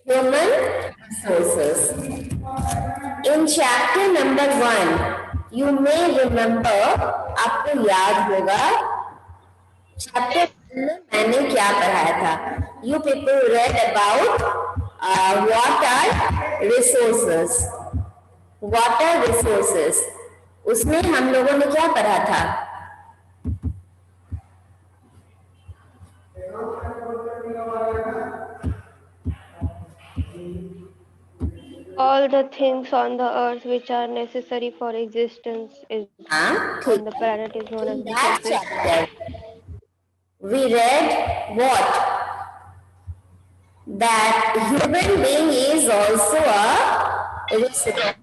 Human resources. In chapter number 1, you may remember, आपको याद होगा चैप्टर में मैंने क्या पढ़ाया था. You people read about what are resources. Water resources. उसमें हम लोगों ने क्या पढ़ा था? All the things on the earth which are necessary for existence is on the planet is known as that resources. chapter we read what? That human being is also a resource.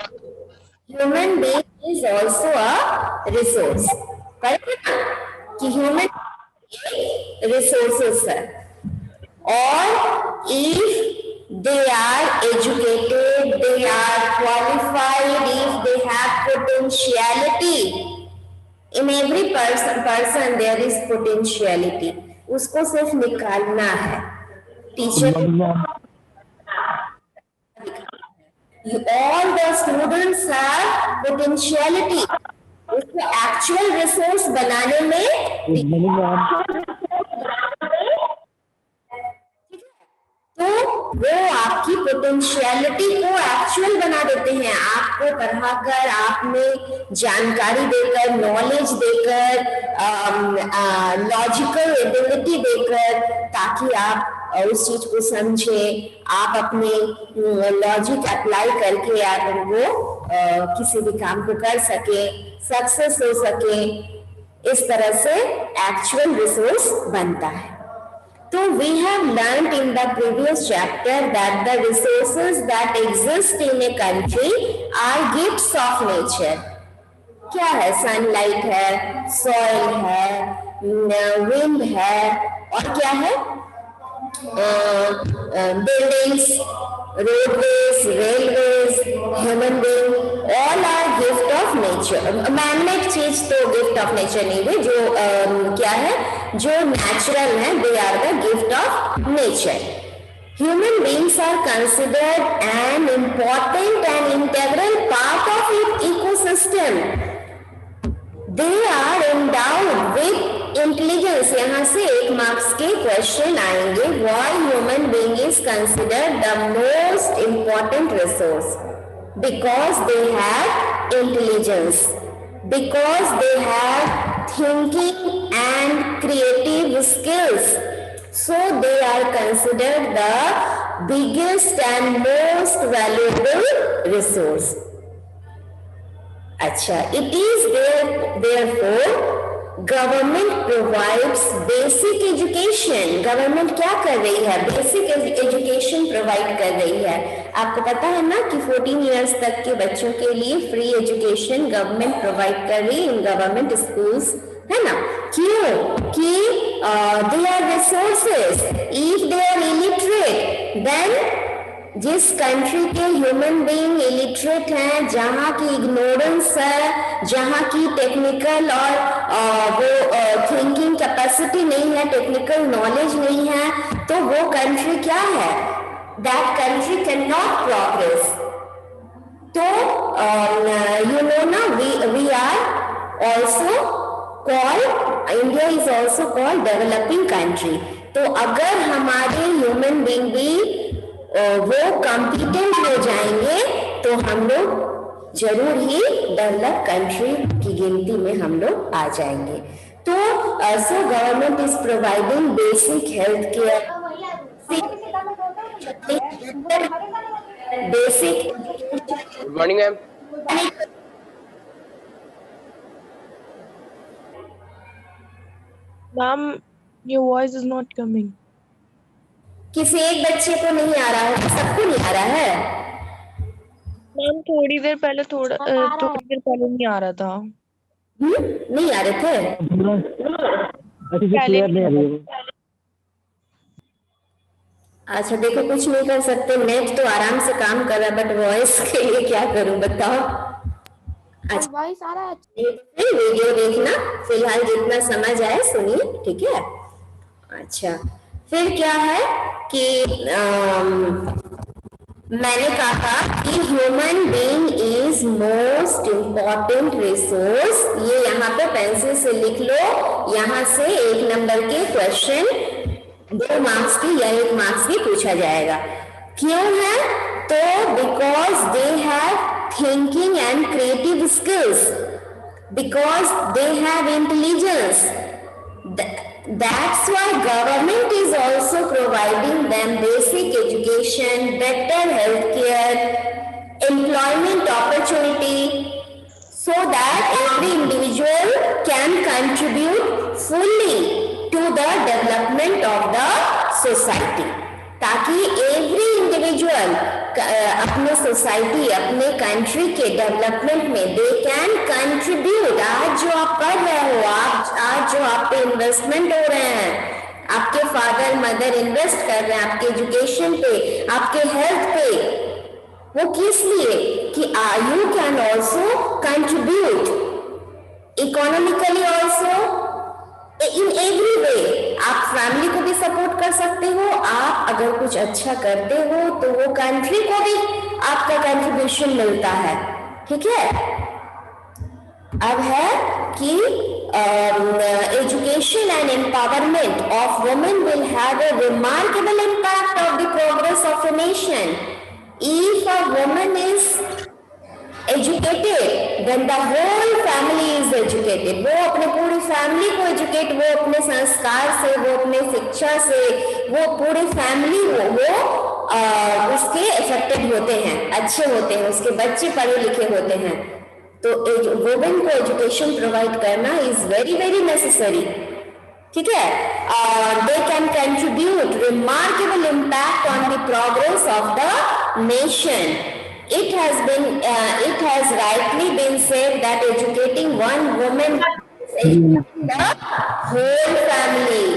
Human being is also a resource. Correct ना? कि human resources है. और if they are educated, they are qualified, if they have potentiality, in every person there is potentiality. उसको सिर्फ निकालना है. Teacher all the students have potentiality. उसको actual resource बनाने में तो वो आपकी पोटेंशियलिटी को एक्चुअल बना देते हैं. आपको पढ़ाकर, आप में जानकारी देकर, नॉलेज देकर, लॉजिकल एबिलिटी देकर, ताकि आप उस चीज को समझे, आप अपने लॉजिक अप्लाई करके आप वो किसी भी काम को कर सके, सक्सेस हो सके. इस तरह से एक्चुअल रिसोर्स बनता है. So we have learnt in the previous chapter that the resources that exist in a country are gifts of nature. क्या है? सनलाइट है, सॉइल है, विंड है, और क्या है? Buildings, roadways, railways, human being, all are gift of nature. Manmade चीज तो गिफ्ट ऑफ नेचर नहीं है. जो क्या है, जो नेचुरल है, they are the gift of nature. Human beings are considered an important and integral part of its ecosystem. They are endowed with intelligence. यहाँ से 1 मार्क्स के क्वेश्चन आएंगे. Why human being is considered the most important resource? Because they have intelligence. Because they have thinking and creative skills. So they are considered the biggest and most valuable resource. अच्छा, it is therefore government provides basic education. Government क्या कर रही है? Basic education provide कर रही है. आपको पता है ना कि 14 इयर्स तक के बच्चों के लिए फ्री एजुकेशन गवर्नमेंट प्रोवाइड कर रही है इन गवर्नमेंट स्कूल्स, है ना? क्यों? कि they are resources. If they are illiterate, then जिस कंट्री के ह्यूमन बीइंग इलिटरेट हैं, जहाँ की इग्नोरेंस है, जहाँ की टेक्निकल और वो थिंकिंग कैपेसिटी नहीं है, टेक्निकल नॉलेज नहीं है, तो वो कंट्री क्या है? That country can not progress. तो यू नो ना, we are also called, India is also called developing country. तो अगर हमारे ह्यूमन बीइंग भी वो कॉम्पिटेंट हो जाएंगे तो हम लोग जरूर ही डेवलप कंट्री की गिनती में हम लोग आ जाएंगे. तो so government is providing basic health care, basic. Good morning ma'am. Ma'am, your voice is not coming. किसी एक बच्चे को नहीं आ रहा है, सबको नहीं आ रहा है. मैम थोड़ी देर पहले नहीं आ रहा था. नहीं आ रहे थे. अच्छा देखो, कुछ नहीं कर सकते. नेट तो आराम से काम कर रहा है, बट वॉइस के लिए क्या करूं बताओ. अच्छा, वॉइस आ रहा है. वीडियो देखना, फिलहाल जितना समझ आए सुनिए, ठीक है? अच्छा, फिर क्या है कि मैंने कहा कि human being is most important resource. ये यहाँ पे पेंसिल से लिख लो, यहाँ से 1 नंबर के क्वेश्चन 2 मार्क्स की या 1 मार्क्स की पूछा जाएगा। क्यों है? तो because they have thinking and creative skills, because they have intelligence. That's why government is also providing them basic education, better healthcare, employment opportunity, so that every individual can contribute fully to the development of the society. ताकि every individual अपने society, अपने country के development में they can contribute. आज जो आप पढ़ रहे हो, आज जो आप पे इन्वेस्टमेंट हो रहे हैं, आपके फादर मदर इन्वेस्ट कर रहे हैं आपके एजुकेशन पे, आपके हेल्थ पे, वो किस लिए? कि you can also contribute economically also, in every way. आप फैमिली को भी सपोर्ट कर सकते हो, आप अगर कुछ अच्छा करते हो तो वो कंट्री को भी आपका कंट्रीब्यूशन मिलता है। ठीक है, अब है कि education and empowerment of women will have a remarkable impact of the progress of a nation. If a woman is educated then the whole family is educated. वो अपने पूरी फैमिली को एजुकेट, वो अपने संस्कार से, वो अपने शिक्षा से, वो पूरी फैमिली वो उसके इफेक्टेड होते हैं, अच्छे होते हैं, उसके बच्चे पढ़े लिखे होते हैं। तो वुमेन को एजुकेशन प्रोवाइड करना इज वेरी वेरी नेसेसरी। ठीक है, they can contribute remarkable impact on the progress of the nation. It has rightly been said that educating one woman is educating the whole family.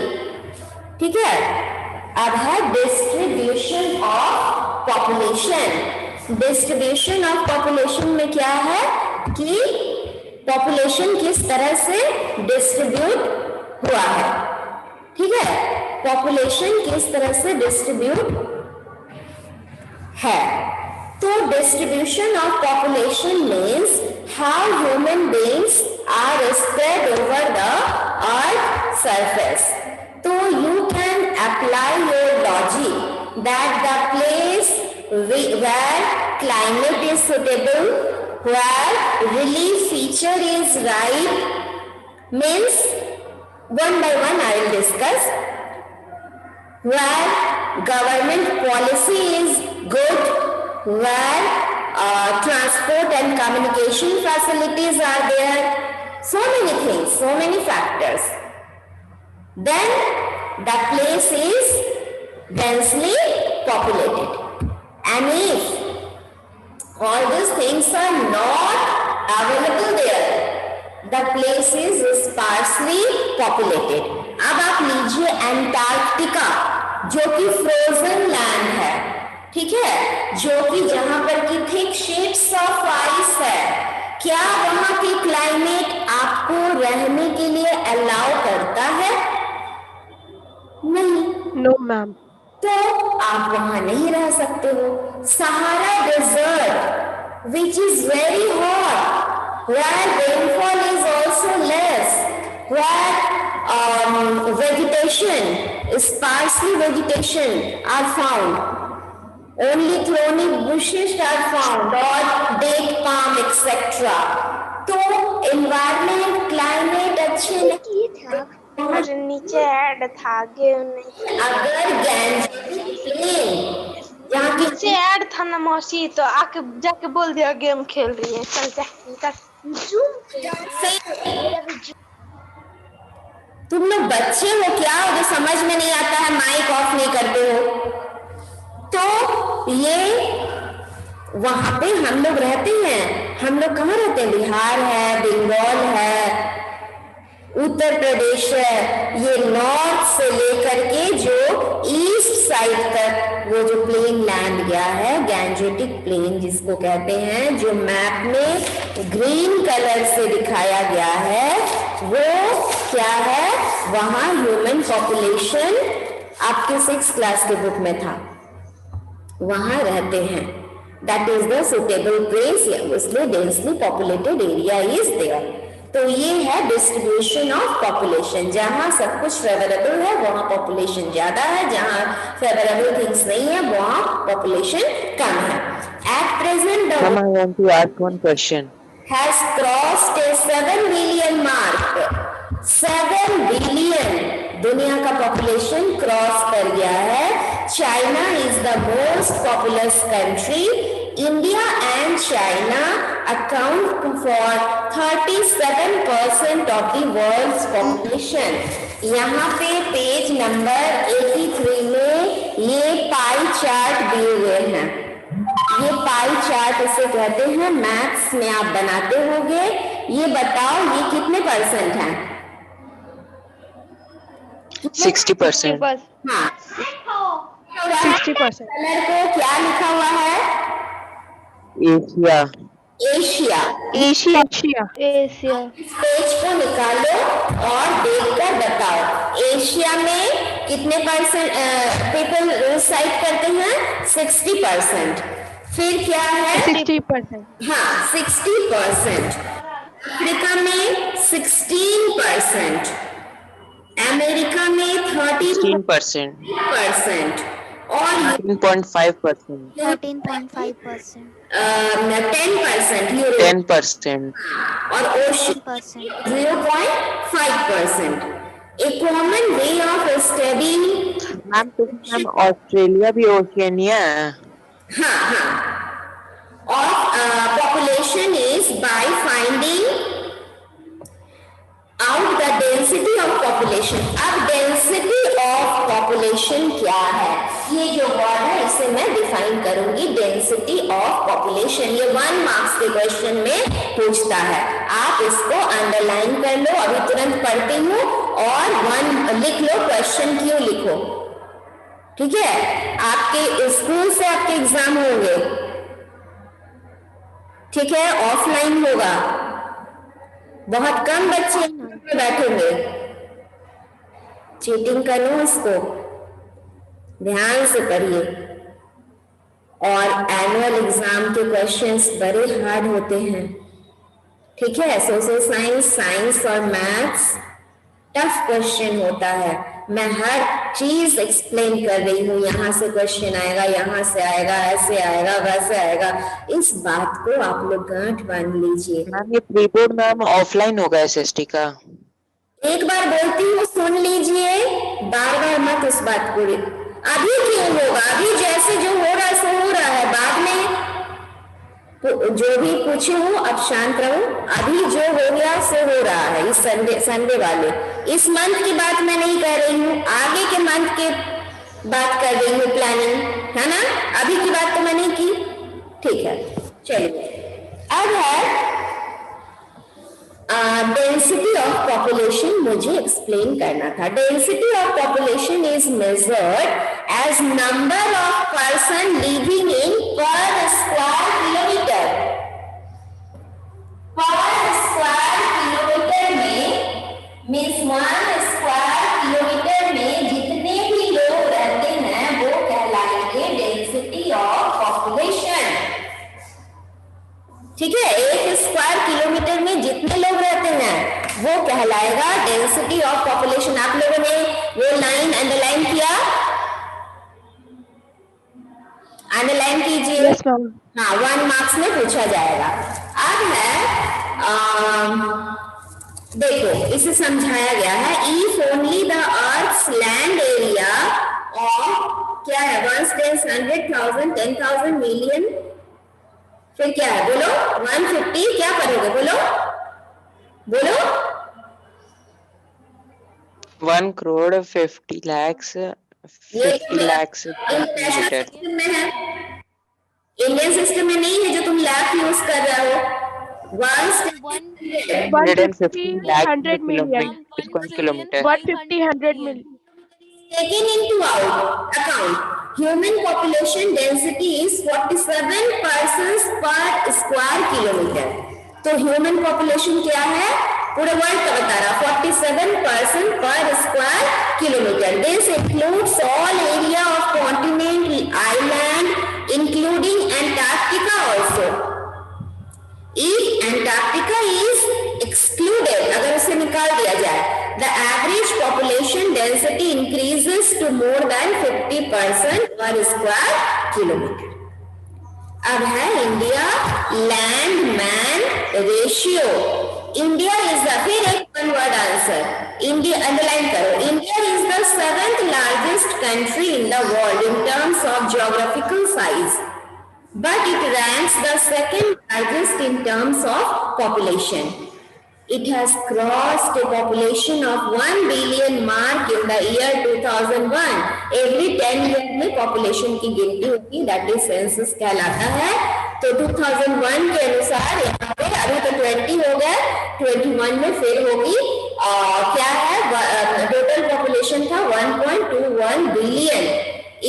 ठीक है, अब है distribution of population. Distribution of population में क्या है कि population किस तरह से डिस्ट्रीब्यूट हुआ है। ठीक है, पॉपुलेशन किस तरह से डिस्ट्रीब्यूट है। तो distribution of population means how human beings are spread over the earth surface. तो you can apply your logic that the place where climate is suitable, where relief feature is right, means one by one I will discuss, where government policy is good, where transport and communication facilities are there, so many things, so many factors. Then the place is densely populated, and if all these things are not available there, the place is sparsely populated. अब आप लीजिए Antarctica, जो कि frozen land है, ठीक है, जो कि जहां पर की थिक शीट्स ऑफ आइस है। क्या वहां की क्लाइमेट आपको रहने के लिए अलाउ करता है? नहीं, नो मैम। तो आप वहां नहीं रह सकते हो। Sahara desert which is very hot, where rainfall is also less, where vegetation, sparsely vegetation are found, only thorny bushes are found or date palm etc. तो environment climate अच्छे नहीं, नीचे ऐड था आगे नहीं, अगर गैंजेटिक प्लेन यहाँ की नीचे ऐड था ना मौसी, तो आके जाके बोल दिया गेम खेल रही है, चल जा। तुम लोग बच्चे हो क्या, जो समझ में नहीं आता है माइक ऑफ नहीं करते हो। तो ये वहां पे हम लोग रहते हैं, हम लोग कहाँ रहते हैं? बिहार है, बंगाल है, उत्तर प्रदेश है, ये नॉर्थ से लेकर के जो ईस्ट साइड तक वो जो प्लेन लैंड गया है, गैंजेटिक प्लेन जिसको कहते हैं, जो मैप में ग्रीन कलर से दिखाया गया है, वो क्या है, वहां ह्यूमन पॉपुलेशन आपके 6th क्लास के बुक में था, वहां रहते हैं। That is the suitable place, इसलिए densely populated area is there. तो ये है डिस्ट्रीब्यूशन ऑफ पॉपुलेशन, जहां सब कुछ फेवरेबल है वहां पॉपुलेशन ज्यादा है, जहां फेवरेबल थिंग्स नहीं है वहां पॉपुलेशन कम है। At present the Ma'am, I want to ask one question. has crossed a 7 billion mark। 7 billion दुनिया का पॉपुलेशन क्रॉस कर गया है। China is the most populous country. India and China account for 37% of the world's population. यहाँ पे page number 83 में ये pie chart दिए हुए हैं। ये पाई चार्ट इसे कहते हैं, मैथ्स में आप बनाते होंगे। ये बताओ ये कितने परसेंट है? 60%. हाँ 60%. कलर को क्या लिखा हुआ है? Asia. एशिया। Asia Asia. इस पेज को निकालो और देखकर बताओ एशिया में कितने परसेंट पीपल रिसाइड करते हैं? 60%। फिर क्या है? 60%. हाँ 60%। अफ्रीका में 16%, अमेरिका में 16%. 13% और 13.5%. 13.5%. 10% यूरोप 10%. और ocean 0.5%। A common way of studying, ma'am Australia भी ओशियनिया है। हाँ, of population is by finding out the density of population। अब density of population क्या है? ये जो वर्ड है इसे मैं डिफाइन करूंगी, डेंसिटी ऑफ पॉपुलेशन। ये 1 मार्क्स के क्वेश्चन में पूछता है, आप इसको अंडरलाइन कर लो। अभी तुरंत पढ़ती हूँ और 1 लिख लो, क्वेश्चन क्यों लिखो, ठीक है? आपके स्कूल से आपके एग्जाम होंगे, ठीक है? ऑफलाइन होगा, बहुत कम बच्चे बैठेंगे। चीटिंग का नो इसको, ध्यान से पढ़िए। और एनुअल एग्जाम के क्वेश्चंस बड़े हार्ड होते हैं, ठीक है? सोशल साइंस, साइंस और मैथ्स टफ क्वेश्चन होता है। मैं हर चीज एक्सप्लेन कर रही हूँ, यहाँ से क्वेश्चन आएगा, यहाँ से आएगा, ऐसे आएगा, वैसे आएगा। इस बात को आप लोग गांठ बांध लीजिए। मैम ये प्री बोर्ड मैम ऑफलाइन होगा एसएसटी का? एक बार बोलती हूँ सुन लीजिए, बार बार मत इस बात को। अभी क्यों होगा? अभी जैसे जो हो रहा है सो हो रहा है, बाद में तो जो भी पूछे हूँ अब शांत रहो। अभी जो हो गया सो हो रहा है। इस संडे वाले इस मंथ की बात मैं नहीं कर रही हूँ, आगे के मंथ के बात कर रही हूँ, प्लानिंग है ना। अभी की बात तो मैं नहीं की, ठीक है? चलिए अब है डेंसिटी ऑफ पॉपुलेशन मुझे एक्सप्लेन करना था। Density of population is measured as number of person living in per square kilometre. Per square kilometre में मीन्स 1 स्क्वायर किलोमीटर में जितने भी लोग रहते हैं वो कहलाएंगे डेंसिटी ऑफ पॉपुलेशन, ठीक है? 1 स्क्वायर किलोमीटर में जितने लोग रहते हैं वो कहलाएगा डेंसिटी ऑफ पॉपुलेशन। आप लोगों ने वो लाइन अंडरलाइन किया? अंडरलाइन कीजिए। Yes, ma'am. हाँ 1 मार्क्स में पूछा जाएगा। अब है देखो इसे समझाया गया है, if only the earth's land area of क्या है 1 10 100,000 10,000 मिलियन, फिर क्या है बोलो 150, क्या पढ़ोगे बोलो बोलो 1 crore 50 lakhs 50 lakhs international metre. System में है, इंडियन सिस्टम में नहीं है जो तुम लाख यूज कर रहे हो। 150 lakh 100 million. square kilometer. 150 100 million. taken into account human population density is 47 persons per square kilometer। तो ह्यूमन पॉपुलेशन क्या है पूरे वर्ल्ड का बता रहा, 47% पर square kilometre. This includes all area of continent, island including Antarctica also. If Antarctica is excluded, अगर उसे निकाल दिया जाए, the average population density increases to more than 50% per square kilometer. अब है India land man ratio. India is the, फिर एक one word answer, India underline करो, India is the 7th largest country in the world in terms of geographical size, but it ranks the 2nd largest in terms of population. It has crossed a population of 1 billion mark in the year 2001. Every 10 years में population की गिनती होती, that is census कहलाता है। तो 2001 के अनुसार यहाँ पे अभी तो 20 हो गया, 21 में फिर होगी क्या है, टोटल पॉपुलेशन था 1.21 billion,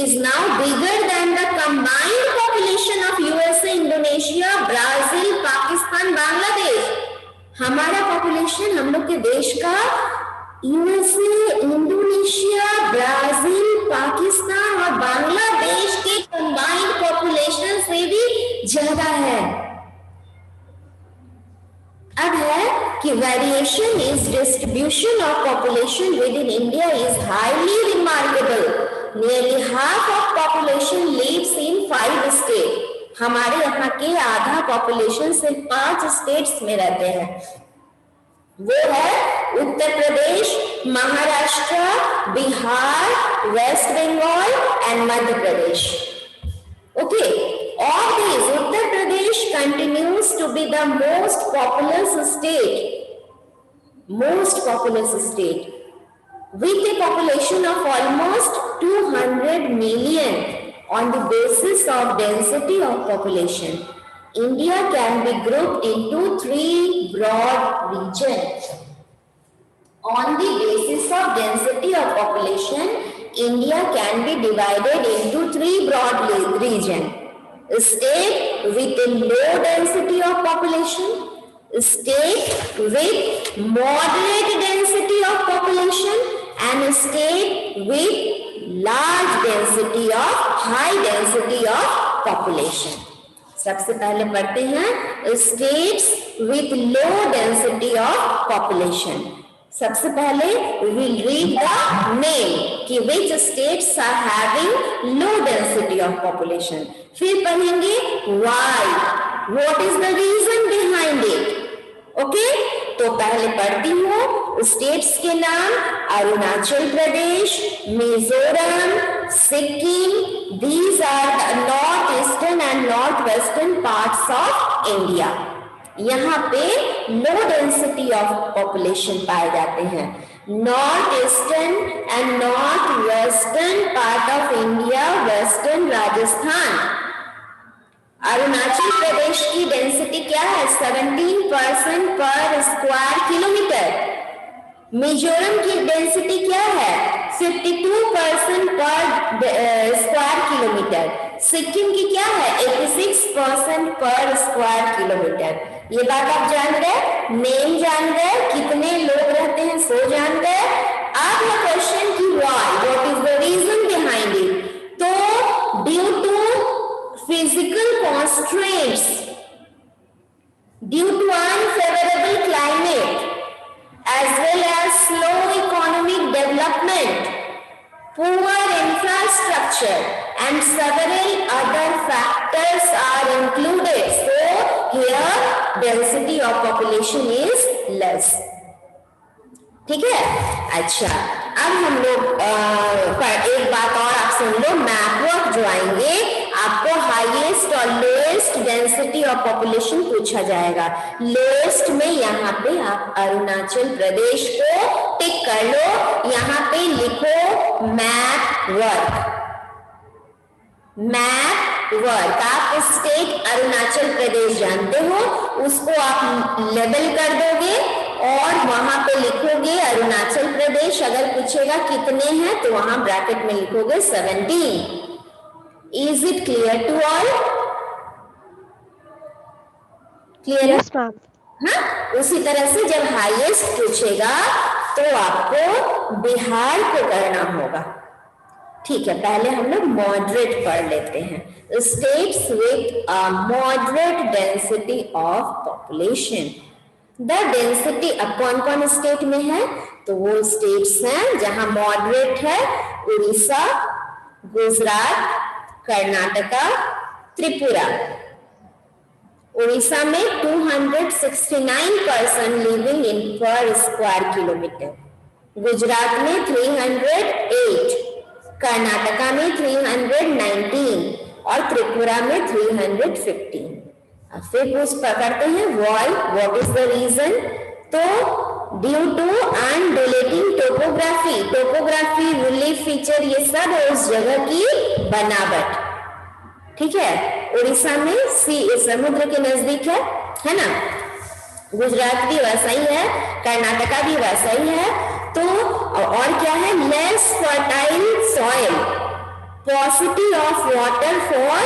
is now bigger than the combined population of USA, Indonesia, Brazil, Pakistan, Bangladesh. हमारा पॉपुलेशन, हम लोग के देश का यूएसए, इंडोनेशिया, ब्राजील, पाकिस्तान और बांग्लादेश के कंबाइंड पॉपुलेशन से भी ज्यादा है। अब है कि variation is distribution of population within India is highly remarkable. Nearly half of population lives in 5 state. हमारे यहाँ के आधा पॉपुलेशन सिर्फ 5 स्टेट्स में रहते हैं, वो है Uttar Pradesh, Maharashtra, Bihar, West Bengal and Madhya Pradesh. Okay, of this Uttar Pradesh continues to be the most populous state with a population of almost 200 million. On the basis of density of population, India can be grouped into 3 broad regions. On the basis of density of population, India can be divided into 3 broad regions. A state with a low density of population, a state with moderate density of population, and a state with large density of high density of population. सबसे पहले पढ़ते हैं states with low density of population. सबसे पहले we'll read the name कि which states are having low density of population. फिर पढ़ेंगे why, what is the reason behind it. Okay, तो पहले पढ़ती हूँ स्टेट्स के नाम, Arunachal Pradesh, Mizoram, Sikkim. These are the north eastern and north western parts of India. यहाँ पे लो डेंसिटी ऑफ पॉपुलेशन पाए जाते हैं। North eastern and north western part of India, western Rajasthan. Arunachal Pradesh की डेंसिटी क्या है, 17% पर स्क्वायर किलोमीटर। मिजोरम की डेंसिटी क्या है, 52% पर स्क्वायर किलोमीटर। सिक्किम की क्या है, 86% पर स्क्वायर किलोमीटर। ये बात आप जान गए, नेम जान गए, कितने लोग रहते हैं सो जान गए। अब है क्वेश्चन की why, what is the reason behind it. तो due to physical constraints, due to unfavorable climate as well as slow economic development, poor infrastructure and several other factors are included, so here density of population is less. ठीक है, अच्छा अब हम लोग एक बात और आप सुन लो, मैप वर्क जो आएंगे आपको हाईएस्ट और लोएस्ट डेंसिटी ऑफ पॉपुलेशन पूछा जाएगा। लोएस्ट में यहाँ पे आप अरुणाचल प्रदेश को टिक कर लो, यहाँ पे लिखो मैप वर्क। मैप वर्क, आप स्टेट अरुणाचल प्रदेश जानते हो, उसको आप लेबल कर दोगे और वहां पे लिखोगे अरुणाचल प्रदेश। अगर पूछेगा कितने हैं तो वहां ब्रैकेट में लिखोगे 17। Is it clear to all? Clear? Yes, ma'am. हाँ, उसी तरह से जब हाईएस्ट पूछेगा तो आपको बिहार को करना होगा। ठीक है, पहले हम लोग मॉडरेट पढ़ लेते हैं। States with a moderate density of population. The density अब कौन कौन स्टेट में है, तो वो स्टेट्स हैं जहां मॉडरेट है, उड़ीसा, गुजरात, कर्नाटका, त्रिपुरा। उड़ीसा में 269 person living in per square kilometre, Gujarat में 308, कर्नाटका में 319 और त्रिपुरा में 315। अब फिर पूछ पकड़ते हैं why, what is the reason, तो due to undulating topography, topography, relief feature, ये सब है उस जगह की बनावट। ठीक है, उड़ीसा में समुद्र के नजदीक है ना, गुजरात भी वैसा ही है, कर्नाटका भी वैसा ही है। तो और क्या है, less fertile soil, पॉसिटी of water for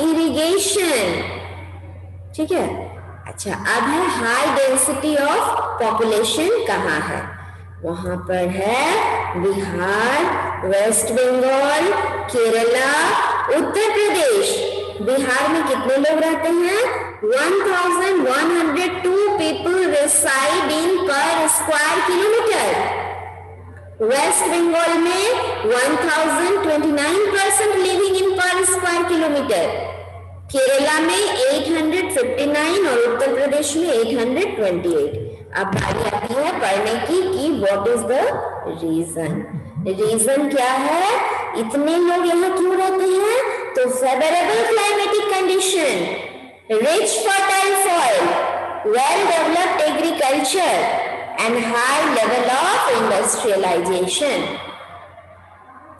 irrigation. ठीक है, अच्छा अब है हाई डेंसिटी ऑफ पॉपुलेशन कहाँ है, वहां पर है बिहार, वेस्ट बंगाल, केरला, उत्तर प्रदेश। बिहार में कितने लोग रहते हैं, 1102 people reside in per square kilometre. Waste Bengal में 1029 person living in per square kilometre, Kerala में 859 और उत्तर प्रदेश में 828। अब बारी आती है पढ़ने की कि what is the reason. Reason क्या है, इतने लोग यहाँ क्यों रहते हैं, तो favourable climatic condition, rich fertile soil, well developed agriculture and high level of industrialisation.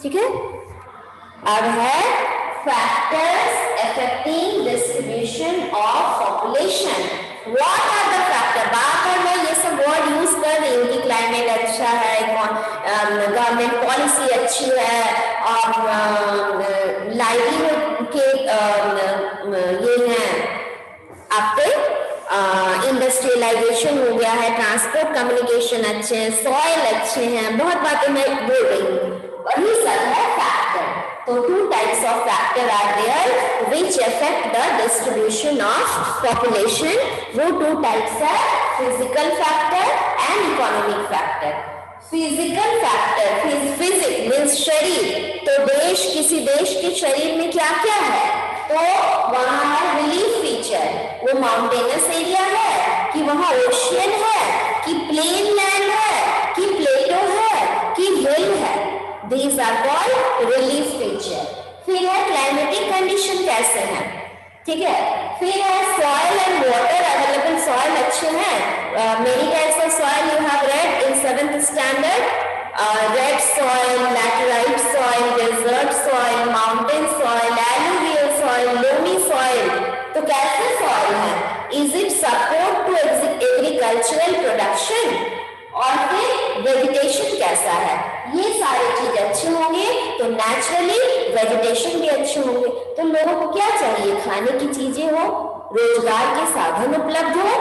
ठीक है, अब है factors affecting distribution of population. What are the factor, बार बार मैं ये सब वर्ड यूज कर रही हूँ कि क्लाइमेट अच्छा है, गवर्नमेंट पॉलिसी अच्छी है, और लाइवलीहुड के ये हैं आपके, इंडस्ट्रियलाइजेशन हो गया है, ट्रांसपोर्ट कम्युनिकेशन अच्छे हैं, सॉइल अच्छे हैं, बहुत बातें मैं बोल रही हूँ, और ये सब है फैक्टर। तो two types of factor are there which affect the distribution of population. वो two types है, physical factor and economic factor. Physical factor, physics means शरीर, तो देश, किसी देश के शरीर में क्या क्या है, तो वहाँ है रिलीफ फीचर, वो माउंटेनस एरिया है कि वहाँ ओशियन है कि प्लेन लैंड है कि प्लेटो है कि हिल है, These are called relief feature. फिर है क्लाइमेटिक कंडीशन कैसे हैं, ठीक है, फिर है soil and water, available soil अच्छे हैं, many types of soil you have red in 7th standard, red soil, laterite soil, desert soil, mountain soil, alluvial soil, loamy soil. तो कैसे सॉइल है, is it support to agricultural production, और फिर vegetation कैसा है, ये सारे चीज अच्छे होंगे तो नेचुरली वेजिटेशन भी अच्छे होंगे। तो लोगों को क्या चाहिए, खाने की चीजें हो, रोजगार के साधन उपलब्ध हो,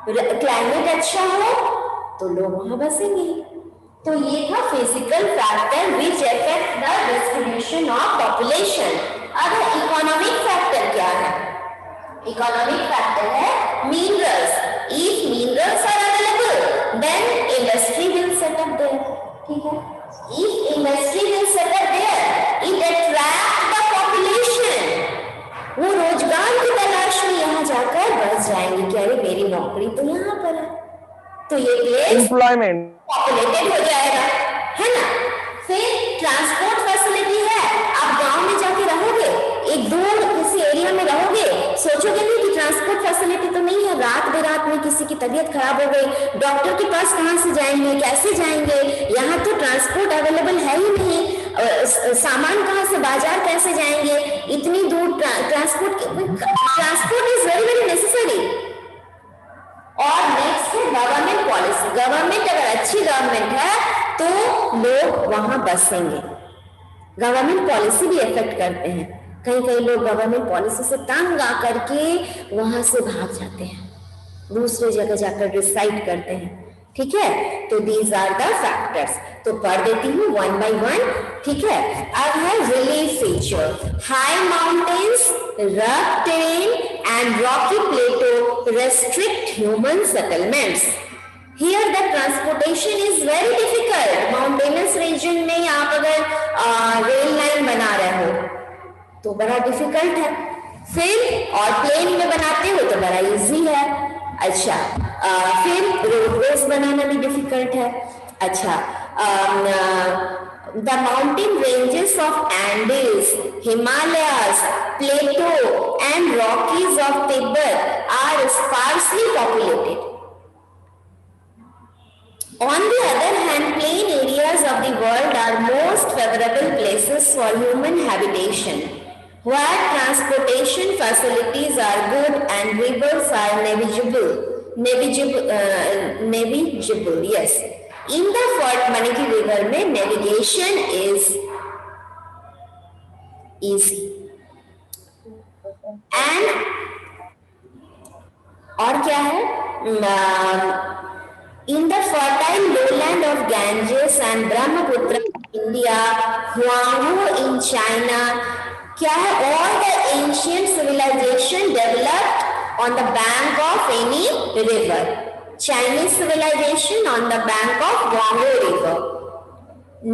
क्लाइमेट अच्छा हो, तो लोग वहां बसेंगे। तो ये था physical factor which affect the distribution of population. अब इकोनॉमिक फैक्टर क्या है, इकोनॉमिक फैक्टर है minerals, if minerals are available then industry will set up there. ठीक है, if industry will set up there, it attract the population. वो रोजगार की तलाश में यहाँ जाकर बस जाएंगे कि अरे मेरी नौकरी तो यहाँ पर है, तो ये प्लेस एम्प्लॉयमेंट पॉपुलेटेड हो जाएगा, है ना। फिर ट्रांसपोर्ट फैसिलिटी है, आप गांव में जाके रहोगे, एक दूर किसी एरिया में रहोगे, सोचोगे नहीं कि ट्रांसपोर्ट फैसिलिटी तो नहीं है, रात बेरात में किसी की तबीयत खराब हो गई, डॉक्टर के पास कहाँ से जाएंगे, कैसे जाएंगे, यहाँ तो ट्रांसपोर्ट अवेलेबल है ही नहीं, सामान कहाँ से, बाजार कैसे जाएंगे, इतनी दूर transport is very very necessary. और नेक्स्ट है गवर्नमेंट पॉलिसी, गवर्नमेंट अगर अच्छी गवर्नमेंट है तो लोग वहां बसेंगे, गवर्नमेंट पॉलिसी भी इफेक्ट करते हैं, कई कई लोग गवर्नमेंट पॉलिसी से तंग आकर के वहां से भाग जाते हैं, दूसरे जगह जाकर रिसाइट करते हैं, ठीक है। तो दीज आर द फैक्टर्स, तो पढ़ देती हूँ वन बाय वन, ठीक है। अब है relief feature, high mountains, rough terrain and rocky plateau restrict human settlements. Here the transportation is very difficult. Mountainous region में आप अगर रेल लाइन बना रहे हो तो बड़ा डिफिकल्ट है, फिर और प्लेन में बनाते हो तो बड़ा इजी है। अच्छा, फिर रोडवेज बनाना भी डिफिकल्ट है। अच्छा, the mountain ranges of Andes, Himalayas, plateau and Rockies of Tibet are sparsely populated. On the other hand, plain areas of the world are most favorable places for human habitation, where transportation facilities are good and rivers are navigable. Yes. In the Fort Manaki River में navigation is easy. And और क्या है? In the fertile lowland of Ganges and Brahmaputra in India, Huanghu in China, क्या है? All the ancient civilization developed on the bank of any river. Chinese civilization on the bank of Huanghu River.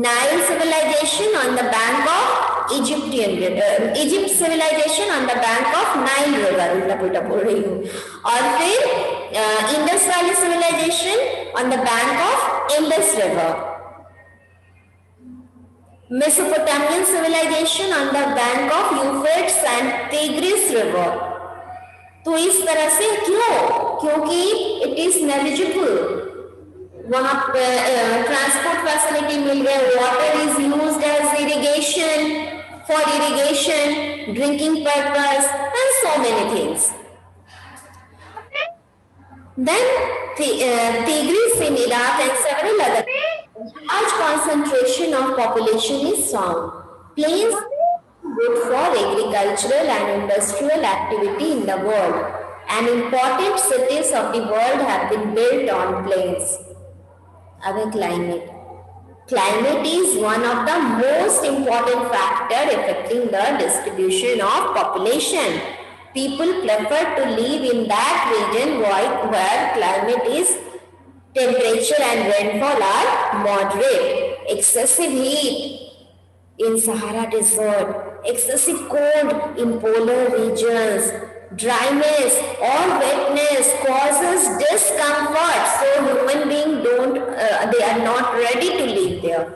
Nile civilization on the bank of Egyptian river. Egypt civilization on the bank of Nile river. उल्टा पुल्टा बोल रही हूँ। और फिर Indus Valley civilization on the bank of Indus river. Mesopotamian civilization on the bank of Euphrates and Tigris river. तो इस तरह से क्यों? क्योंकि it is navigable. वहां ट्रांसपोर्ट फैसिलिटी मिल गया, water is used as irrigation, for irrigation, drinking purpose and so many things. Then Tigris in Iraq and several other large concentration of population is found. Plains good for agricultural and industrial activity in the world, and important cities of the world have been built on plains. अब climate. Climate is one of the most important factor affecting the distribution of population. People prefer to live in that region where climate is temperature and rainfall are moderate. Excessive heat in Sahara Desert, excessive cold in polar regions, dryness or wetness causes discomfort, so human beings they are not ready to live there.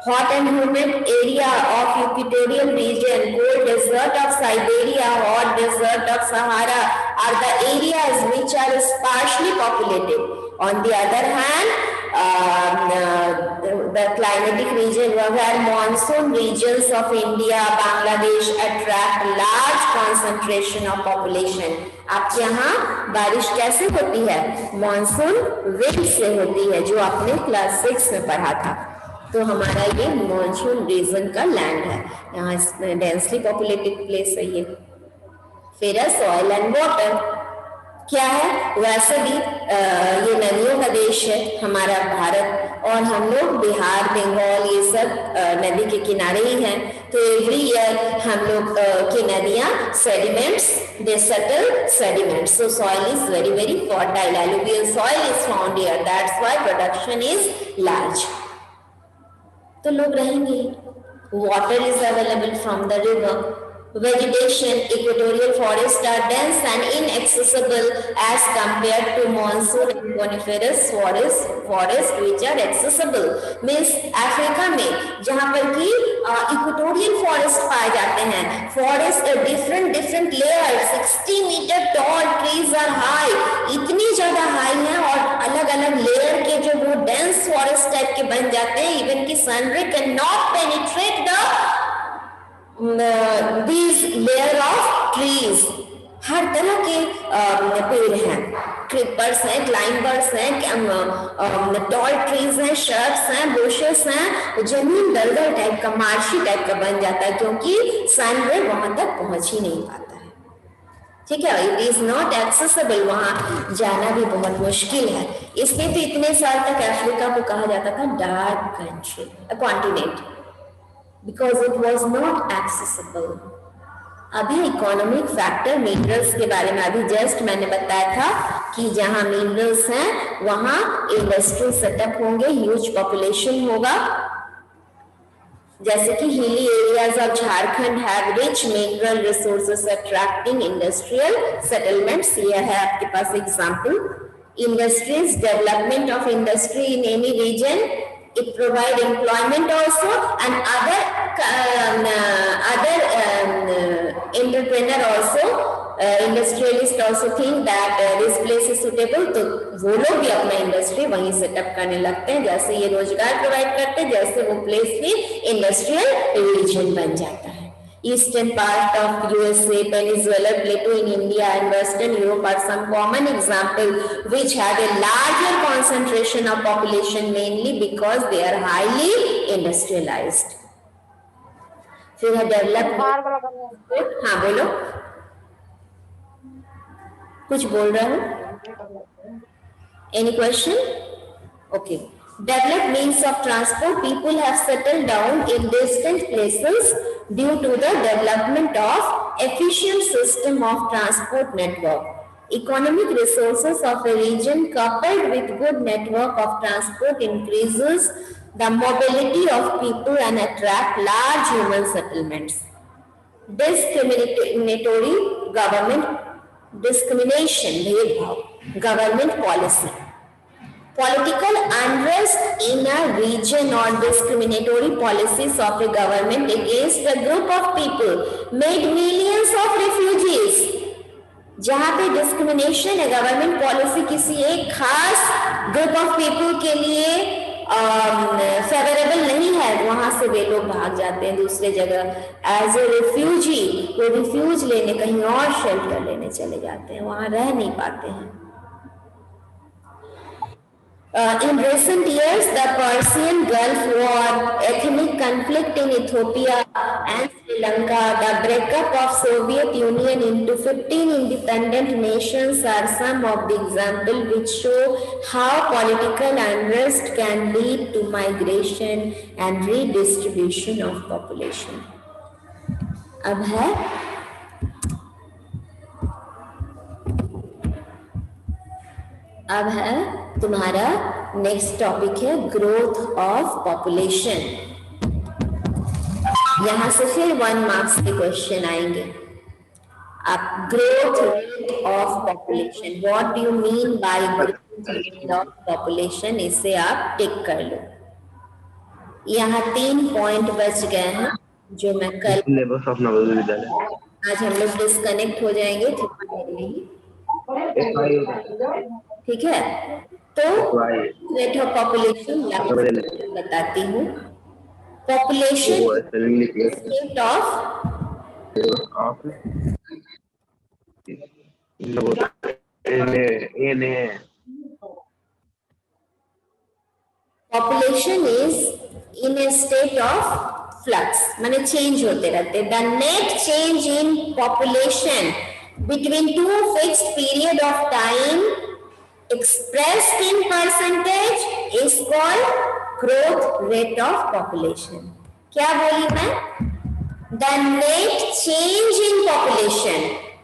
Hot and humid area of equatorial region, cold desert of Siberia, hot desert of Sahara are the areas which are sparsely populated. On the other hand, the climatic region where monsoon regions of India, Bangladesh attract large concentration of population. आपके यहाँ बारिश कैसे होती है? Monsoon wind से होती है, जो आपने क्लास 6 में पढ़ा था। तो हमारा ये मानसून रीजन का लैंड है, यहाँ डेंसली पॉपुलेटेड प्लेस है ये। फिर है सॉइल एंड वाटर, क्या है? वैसे भी ये नदियों का देश है हमारा भारत, और हम लोग बिहार, बंगाल ये सब नदी के किनारे ही हैं। तो एवरी ईयर हम लोग की नदियाँ sediments, they settle sediments, so soil is very very fertile, alluvial soil is found here, that's why production is large. तो लोग रहेंगे। Water is available from the river. Vegetation, equatorial forests are dense and inaccessible as compared to monsoon and coniferous forest which are accessible. Means Africa में जहाँ पर कि equatorial forest पाए जाते हैं, forest different layer, 60 metre tall trees are high, इतनी ज्यादा high है, और अलग अलग लेयर के जो वो डेंस फॉरेस्ट टाइप के बन जाते हैं, इवन की sunray can not penetrate the these layer of trees। हर तरह के पेड़ हैं, क्रीपर्स हैं, क्लाइंबर्स हैं, टॉल ट्रीज हैं, शर्ब्स हैं, बुशेस हैं, जमीन दलदल टाइप का, मार्शी टाइप का बन जाता है, क्योंकि सन रे वहां तक पहुंच ही नहीं पाता है। ठीक है, इट इज नॉट एक्सेसिबल, वहां जाना भी बहुत मुश्किल है। इसलिए तो इतने साल तक अफ्रीका को कहा जाता था dark country, continent, because it was not accessible. अभी इकोनॉमिक फैक्टर मिनरल्स के बारे में अभी जस्ट मैंने बताया था कि जहां मिनरल्स हैं वहां इंडस्ट्रियल सेटअप होंगे, ह्यूज पॉपुलेशन होगा। जैसे कि hilly areas of Jharkhand have rich mineral resources attracting industrial settlements. ये है आपके पास example. Industries, development of industry in any region, it provide employment also, and other entrepreneur also, industrialist also think that this place is suitable, तो वो लोग भी अपना industry वहीं सेटअप करने लगते हैं। जैसे ये रोजगार प्रोवाइड करते हैं, जैसे वो प्लेस भी इंडस्ट्रियल रीजन बन जाता है। Eastern part of USA, Venezuela, Plateau in India, and Western Europe are some common examples which have a larger concentration of population, mainly because they are highly industrialized. फिर है development. हाँ बोलो, कुछ बोल रहा हूँ? Any question? Okay. Developed means of transport, people have settled down in distant places due to the development of efficient system of transport network. Economic resources of a region coupled with good network of transport increases the mobility of people and attract large human settlements. Discriminatory government policy. Political unrest in a region or discriminatory policies of a government against a group of people made millions of refugees. जहाँ पे discrimination है, government policy किसी एक खास group of people के लिए favourable नहीं है, वहां से वे लोग भाग जाते हैं दूसरे जगह एज ए रिफ्यूजी। वो रिफ्यूज लेने कहीं और शेल्टर लेने चले जाते हैं, वहां रह नहीं पाते हैं। In recent years, the Persian Gulf War, ethnic conflict in Ethiopia and Sri Lanka, the breakup of Soviet Union into 15 independent nations are some of the examples which show how political unrest can lead to migration and redistribution of population. अब है तुम्हारा next topic है growth of population. यहां से फिर 1 marks के question आएंगे। आप growth rate of population, what do you mean by growth rate of population, इसे आप टिक कर लो। यहाँ 3 पॉइंट बच गए हैं जो मैं कल, आज हम लोग डिस्कनेक्ट हो जाएंगे ठीक है। तो रेट ऑफ पॉपुलेशन बताती हूँ। Population rate of population is in A state of flux, माने चेंज होते रहते। The net change in population between two fixed period of time expressed in percentage is called growth rate of population. क्या बोली मैं? The net change in population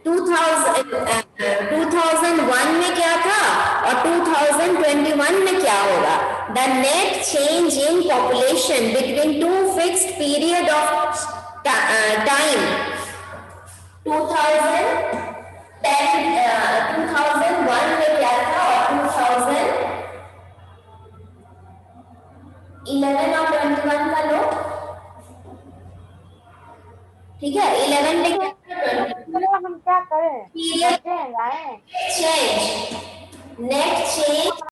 2001 में क्या था और 2021 में क्या होगा? The net change in population between two fixed period of time 2001 में क्या था और 2011 और 21 का लो, ठीक है। 11 में क्या हम क्या करें? Change, net change